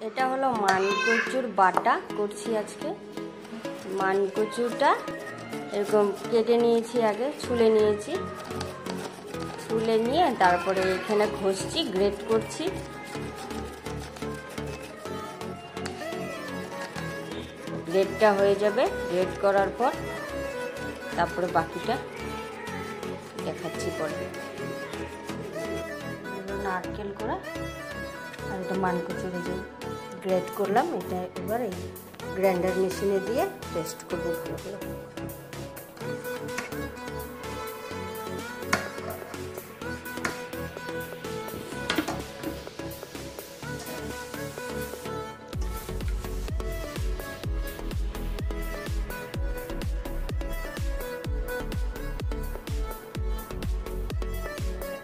এটা হলো মানকচুর বাটা করছি আজকে। মানকচুটা এরকম কেটে নিয়েছি, আগে ছুলে নিয়েছি, ছুলে নিয়ে তারপরে এখানে ঘষছি, গ্রেট করছি। গ্রেটটা হয়ে যাবে, গ্রেট করার পর তারপরে বাকিটা দেখাচ্ছি পরে। নারকেল করা আর এটা মানকচুর যে গ্রেট করলাম, এটা এবার এই গ্রাইন্ডার মেশিনে দিয়ে পেস্ট করবো ভালো করে।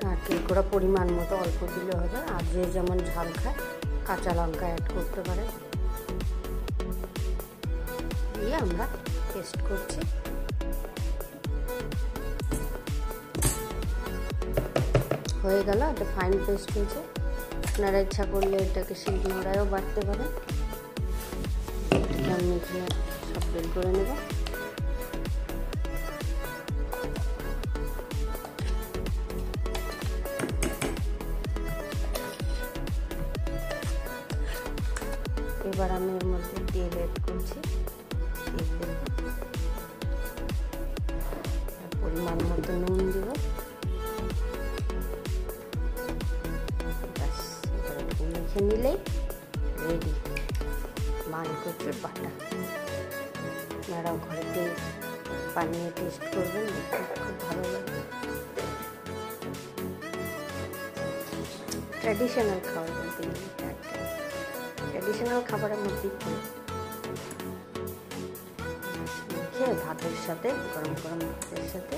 নারকেল করা পরিমাণ মতো অল্প দিলে হবে, আর যে যেমন ঝাল খায় কাঁচা লঙ্কা অ্যাড করতে পারে। দিয়ে আমরা পেস্ট করছি। হয়ে গেল, এটা ফাইন পেস্ট হয়েছে। আপনারা ইচ্ছা করলে এটাকে শিলনোড়ায়ও বাটতে পারেন। আমি এখানে সব বের করে নেব। এবার আমি এর মধ্যে তেল অ্যাড করছি, পরিমাণ মতো নুন দিব। ব্যাস, এবার মেখে নিলেই রেডি মানকচুর বাটা। আপনারাও ঘরেতে বানিয়ে টেস্ট করবেন, দেখতে খুব ভালো লাগবে। ট্র্যাডিশনাল খাবার বলতে গেলে ট্র্যাডিশনাল খাবারের মধ্যেই খেয়ে ভাতের সাথে, গরম গরম ভাতের সাথে